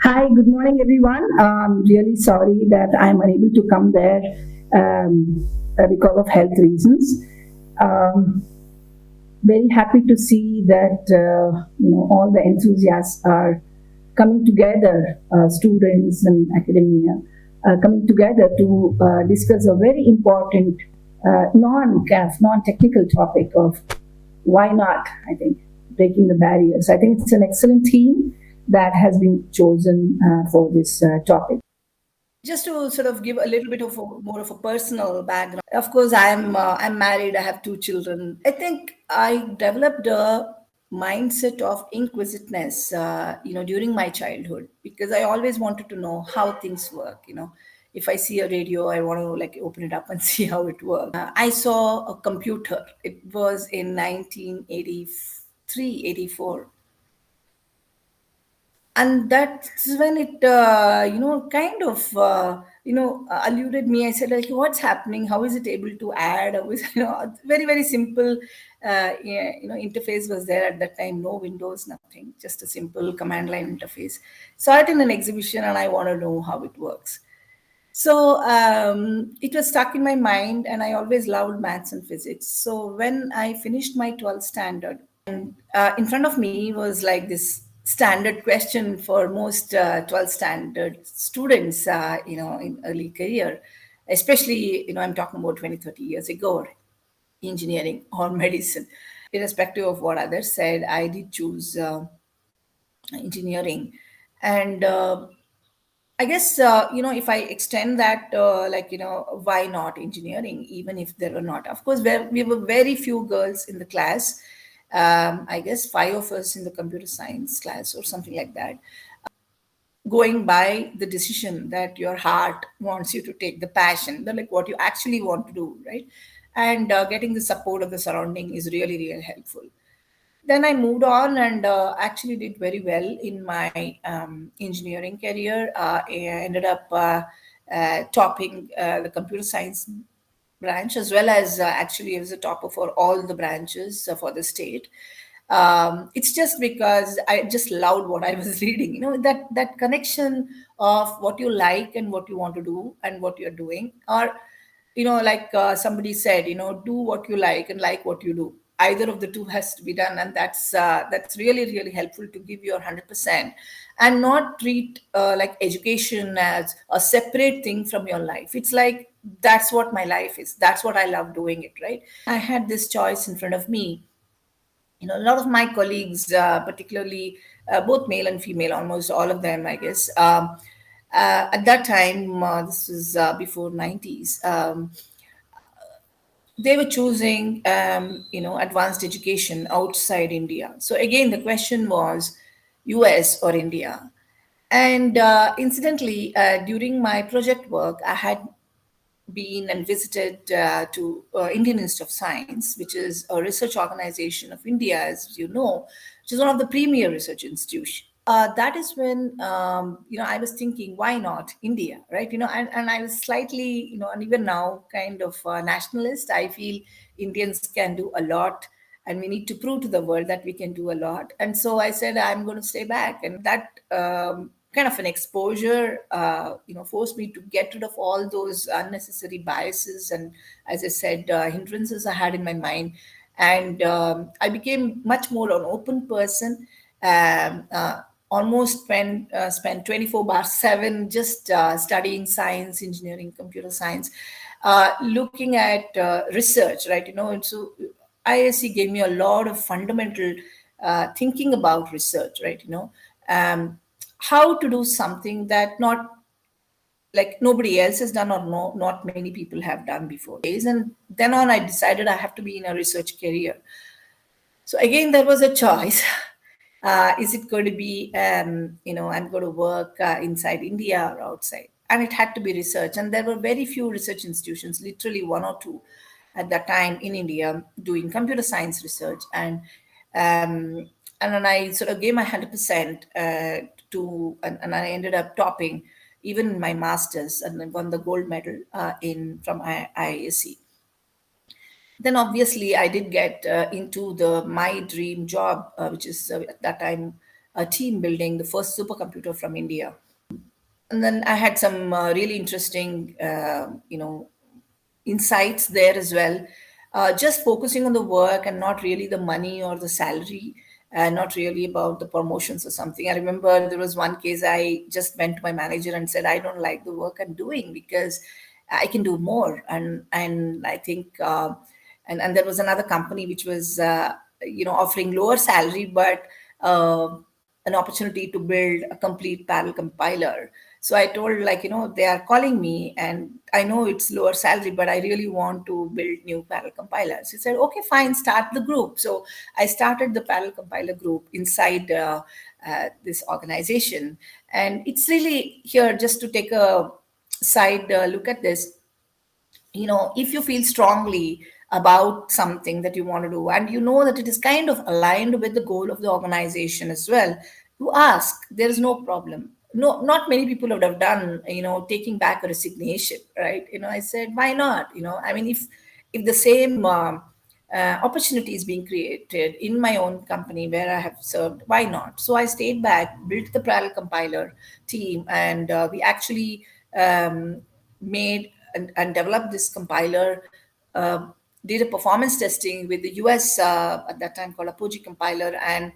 Hi, good morning, everyone. I'm really sorry that I'm unable to come there because of health reasons. Um, Very happy to see that all the enthusiasts are coming together, students and academia, coming together to discuss a very important non-technical topic of why not. I think breaking the barriers. I think it's an excellent theme that has been chosen for this topic. Just to sort of give a little bit of more of a personal background. Of course, I'm married. I have two children. I think I developed a mindset of inquisitiveness, during my childhood, because I always wanted to know how things work. If I see a radio, I want to like open it up and see how it works. I saw a computer. It was in 1983, 84, and that's when it kind of alluded me. I said, like, what's happening, how is it able to add, how is very very simple interface was there at that time. No windows, nothing, just a simple command line interface. Saw it in an exhibition and I want to know how it works. So it was stuck in my mind, and I always loved maths and physics. So when I finished my 12th standard, and in front of me was like this standard question for most 12th standard students, in early career, especially, I'm talking about 20, 30 years ago, engineering or medicine. Irrespective of what others said, I did choose engineering. And I guess, if I extend that, why not engineering, even if there were not? Of course, we were very few girls in the class. I guess five of us in the computer science class or something like that. Going by the decision that your heart wants you to take, the passion, like what you actually want to do, right? And getting the support of the surrounding is really, really helpful. Then I moved on and actually did very well in my engineering career. I ended up topping the computer science branch, as well as actually I was a topper for all the branches for the state. It's just because I just loved what I was reading. That connection of what you like and what you want to do and what you're doing, or like somebody said, do what you like what you do. Either of the two has to be done, and that's really really helpful to give your 100% and not treat like education as a separate thing from your life. It's like, that's what my life is, that's what I love doing it, right? I had this choice in front of me. A lot of my colleagues, particularly both male and female, almost all of them, I guess, at that time, this was before 90s, they were choosing, advanced education outside India. So again, the question was US or India. And incidentally, during my project work, I had been and visited to Indian Institute of Science, which is a research organization of India, as you know, which is one of the premier research institutions. That is when I was thinking, why not India, right? And I was slightly, and even now, kind of nationalist. I feel Indians can do a lot, and we need to prove to the world that we can do a lot. And so I said, I'm going to stay back, and that kind of an exposure, forced me to get rid of all those unnecessary biases and, as I said, hindrances I had in my mind. And I became much more an open person. Almost spent 24/7 just studying science, engineering, computer science, looking at research, right? And so ISC gave me a lot of fundamental thinking about research, right? How to do something that not like nobody else has done, or no, not many people have done before. And then on, I decided I have to be in a research career. So again, there was a choice. Is it going to be, I'm going to work inside India or outside? And it had to be research. And there were very few research institutions, literally one or two at that time in India, doing computer science research. And then I sort of gave my 100% and I ended up topping even in my master's, and I won the gold medal from IISc. Then obviously I did get into the my dream job, which is at that time a team building the first supercomputer from India. And then I had some really interesting, insights there as well. Just focusing on the work and not really the money or the salary, and not really about the promotions or something. I remember there was one case I just went to my manager and said, I don't like the work I'm doing because I can do more. And I think, and there was another company which was, offering lower salary, but uh, an opportunity to build a complete parallel compiler. So I told, like, they are calling me and I know it's lower salary, but I really want to build new parallel compilers. He said, okay, fine, start the group. So I started the parallel compiler group inside this organization. And it's really here, just to take a side look at this, if you feel strongly about something that you want to do and you know that it is kind of aligned with the goal of the organization as well, you ask. There is no problem. No, not many people would have done, taking back a resignation, right? I said, why not? I mean, if the same opportunity is being created in my own company where I have served, why not? So I stayed back, built the parallel compiler team, and we actually made and developed this compiler, uh, did a performance testing with the US at that time called Apogee compiler, and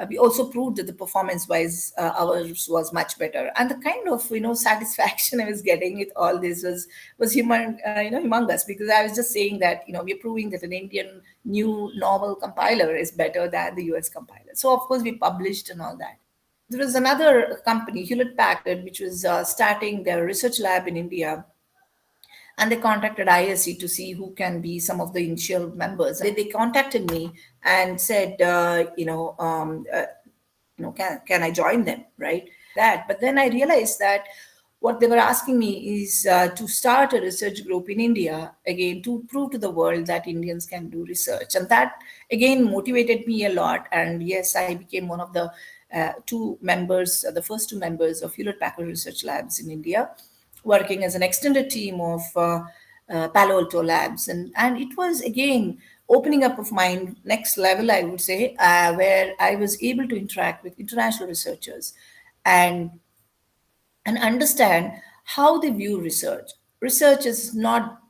we also proved that the performance wise ours was much better. And the kind of satisfaction I was getting with all this was humongous, because I was just saying that we're proving that an Indian new novel compiler is better than the US compiler. So of course we published and all that. There was another company, Hewlett Packard, which was starting their research lab in India, and they contacted ISC to see who can be some of the initial members. They contacted me and said, can I join them, right? That, but then I realized that what they were asking me is to start a research group in India again to prove to the world that Indians can do research, and that again motivated me a lot. And yes, I became one of the two members, the first two members of Hewlett Packard Research Labs in India, working as an extended team of Palo Alto Labs. And it was again opening up of my next level, I would say, where I was able to interact with international researchers and understand how they view research. Research is not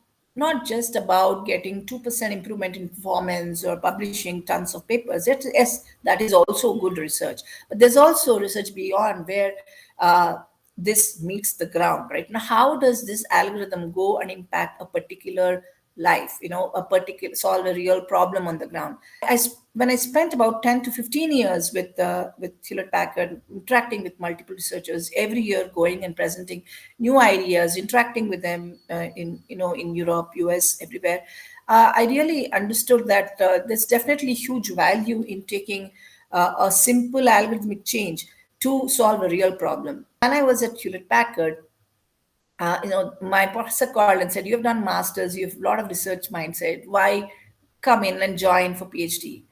just about getting 2% improvement in performance or publishing tons of papers. Yes, that is also good research. But there's also research beyond, where this meets the ground, right? Now, how does this algorithm go and impact a particular life, a particular, solve a real problem on the ground? When I spent about 10 to 15 years with Hewlett Packard, interacting with multiple researchers every year, going and presenting new ideas, interacting with them in Europe, US, everywhere, I really understood that there's definitely huge value in taking a simple algorithmic change to solve a real problem. When I was at Hewlett Packard, my professor called and said, "You have done masters, you have a lot of research mindset. Why come in and join for PhD?"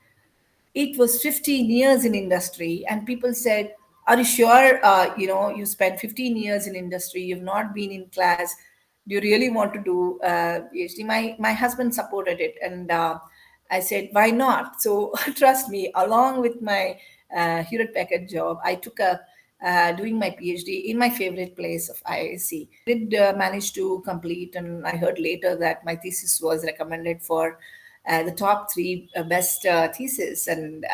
It was 15 years in industry, and people said, "Are you sure? You spent 15 years in industry, you've not been in class. Do you really want to do PhD?" My husband supported it, and I said, "Why not?" So trust me, along with my Hewlett Packard job, I took up doing my PhD in my favorite place of IISc. Did manage to complete, and I heard later that my thesis was recommended for the top three best thesis, and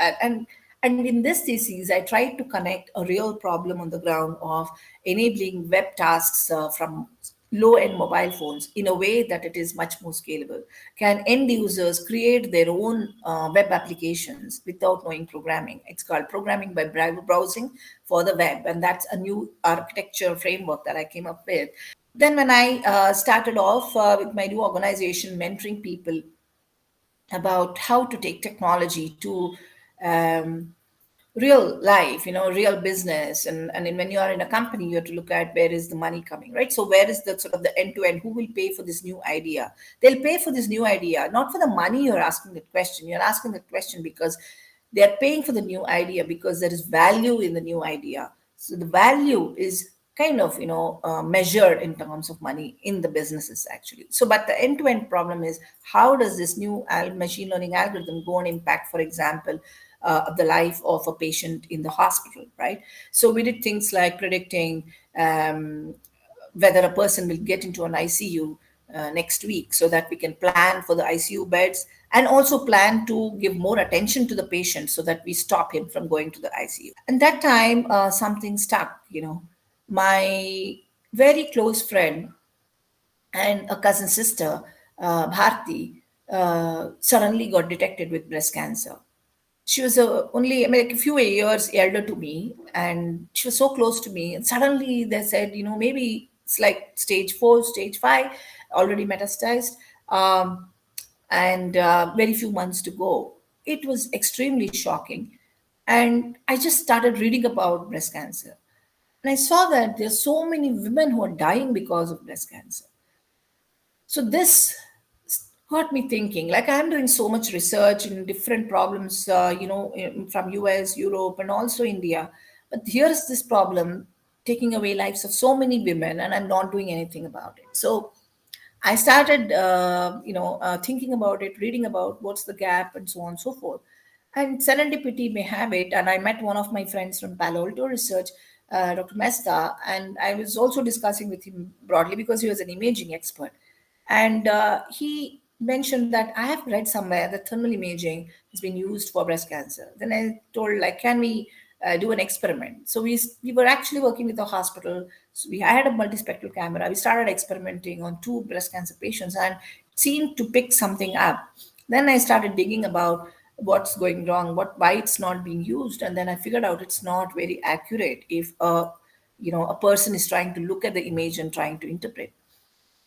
in this thesis, I tried to connect a real problem on the ground of enabling web tasks from low-end mobile phones in a way that it is much more scalable. Can end users create their own web applications without knowing programming? It's called programming by browsing for the web, and that's a new architecture framework that I came up with. Then, when I started off with my new organization, mentoring people about how to take technology to um, real life, real business. And then when you are in a company, you have to look at where is the money coming, right? So where is the sort of the end to end? Who will pay for this new idea? They'll pay for this new idea, not for the money. You're asking that question. You're asking that question because they're paying for the new idea, because there is value in the new idea. So the value is kind of measured in terms of money in the businesses actually. So but the end-to-end problem is, how does this new machine learning algorithm go and impact, for example, the life of a patient in the hospital, right? So we did things like predicting whether a person will get into an ICU next week, so that we can plan for the ICU beds and also plan to give more attention to the patient so that we stop him from going to the ICU. And that time, something stuck, My very close friend and a cousin sister, Bharti, suddenly got detected with breast cancer. She was only, I mean, like a few years elder to me, and she was so close to me. And suddenly they said, maybe it's like stage 4, stage 5, already metastasized, and very few months to go. It was extremely shocking. And I just started reading about breast cancer. And I saw that there's so many women who are dying because of breast cancer. So this got me thinking. Like, I'm doing so much research in different problems, from US, Europe, and also India. But here's this problem taking away lives of so many women, and I'm not doing anything about it. So I started, thinking about it, reading about what's the gap, and so on and so forth. And serendipity may have it, and I met one of my friends from Palo Alto Research, Dr. Mesta, and I was also discussing with him broadly because he was an imaging expert. And he mentioned that I have read somewhere that thermal imaging has been used for breast cancer. Then I told, like, can we do an experiment? So we were actually working with a hospital. So we had a multispectral camera. We started experimenting on 2 breast cancer patients, and it seemed to pick something up. Then I started digging about what's going wrong, why it's not being used, and then I figured out it's not very accurate if a person is trying to look at the image and trying to interpret.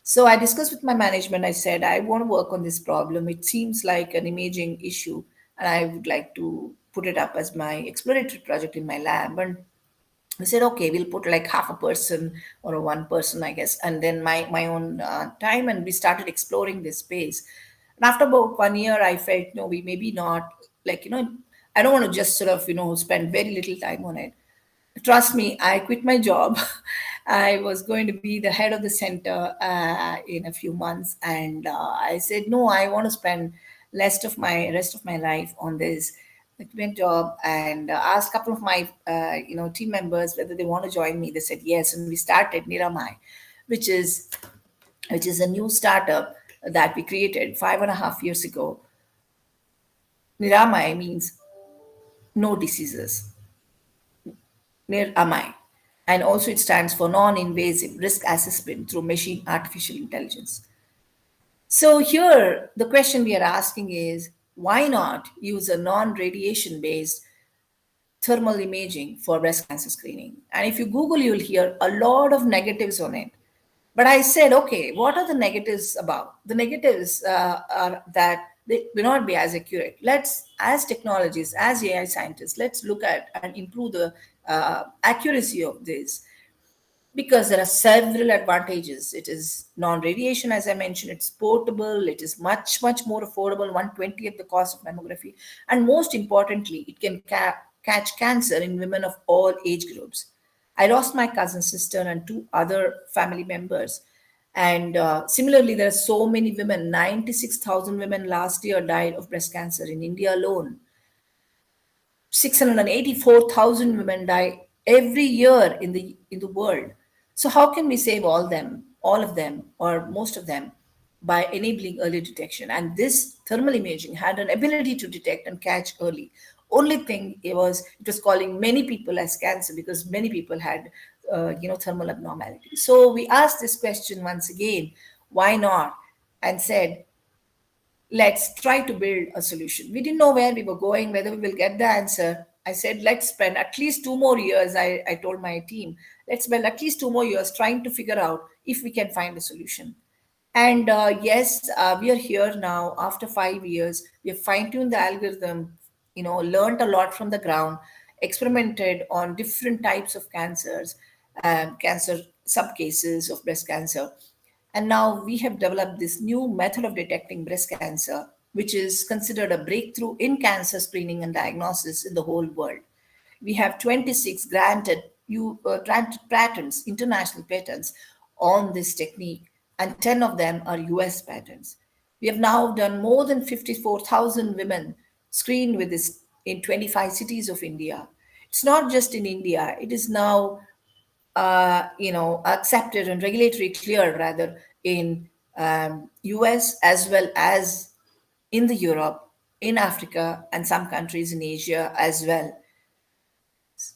So I discussed with my management. I said, I want to work on this problem. It seems like an imaging issue, and I would like to put it up as my exploratory project in my lab. And we said, okay, we'll put like half a person or a 1 person, I guess, and then my own time. And we started exploring this space. And after about 1 year, I felt, no, we maybe not, like, I don't want to just sort of, spend very little time on it. Trust me, I quit my job. I was going to be the head of the center in a few months, and I said, no, I want to spend rest of my life on this. I quit my job and asked a couple of my team members whether they want to join me. They said yes, and we started NIRAMAI, which is a new startup that we created 5.5 years ago. NIRAMAI means no diseases. NIRAMAI. And also it stands for Non-Invasive Risk Assessment through Machine Artificial Intelligence. So here, the question we are asking is, why not use a non-radiation based thermal imaging for breast cancer screening? And if you Google, you'll hear a lot of negatives on it. But I said, okay, what are the negatives about? The negatives are that they may not be as accurate. Let's, as technologists, as AI scientists, let's look at and improve the accuracy of this, because there are several advantages. It is non-radiation, as I mentioned. It's portable. It is much, much more affordable, 1/20th the cost of mammography. And most importantly, it can catch cancer in women of all age groups. I lost my cousin sister and 2 other family members. And similarly, there are so many women. 96,000 women last year died of breast cancer in India alone. 684,000 women die every year in the world. So how can we save all of them, or most of them, by enabling early detection? And this thermal imaging had an ability to detect and catch early. Only thing it was calling many people as cancer because many people had thermal abnormality. So we asked this question once again, why not? And said, let's try to build a solution. We didn't know where we were going, whether we will get the answer. I said, let's spend at least 2 more years. I told my team, let's spend at least 2 more years trying to figure out if we can find a solution. And yes, we are here now after 5 years. We have fine tuned the algorithm, learned a lot from the ground, experimented on different types of cancers, cancer subcases of breast cancer. And now we have developed this new method of detecting breast cancer, which is considered a breakthrough in cancer screening and diagnosis in the whole world. We have 26 granted patents, international patents on this technique, and 10 of them are US patents. We have now done more than 54,000 women screened with this in 25 cities of India. It's not just in India, it is now accepted and regulatory cleared rather in US as well as in the Europe, in Africa, and some countries in Asia as well.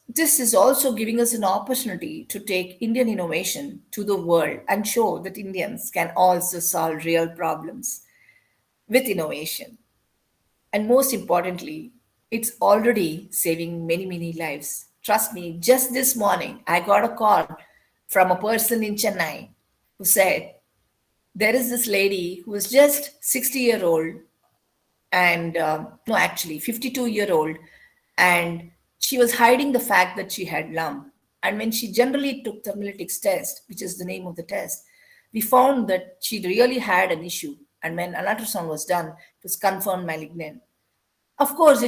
This is also giving us an opportunity to take Indian innovation to the world and show that Indians can also solve real problems with innovation. And most importantly, it's already saving many, many lives. Trust me, just this morning, I got a call from a person in Chennai who said, there is this lady who is just 60-year-old and no, actually 52-year-old, and she was hiding the fact that she had lump. And when she generally took the Analytix test, which is the name of the test, we found that she really had an issue. And when an ultrasound was done, it was confirmed malignant. Of course,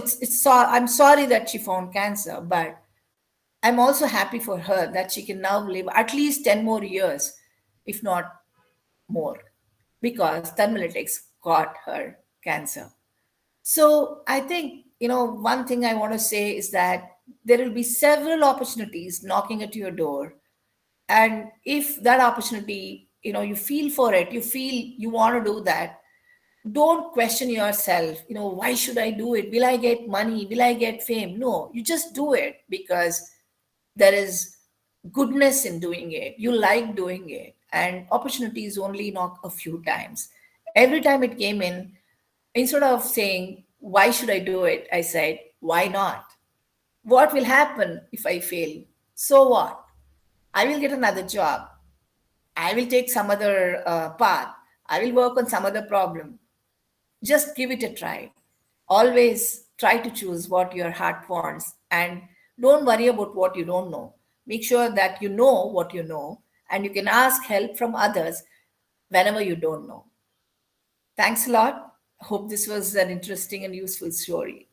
I'm sorry that she found cancer, but I'm also happy for her that she can now live at least 10 more years, if not more, because Thermalytics got her cancer. So I think, one thing I want to say is that there will be several opportunities knocking at your door. And if that opportunity, you feel for it, you feel you want to do that, don't question yourself, why should I do it? Will I get money? Will I get fame? No, you just do it because there is goodness in doing it. You like doing it. And opportunities only knock a few times. Every time it came in, instead of saying, why should I do it? I said, why not? What will happen if I fail? So what? I will get another job. I will take some other path. I will work on some other problem. Just give it a try. Always try to choose what your heart wants and don't worry about what you don't know. Make sure that you know what you know and you can ask help from others whenever you don't know. Thanks a lot. Hope this was an interesting and useful story.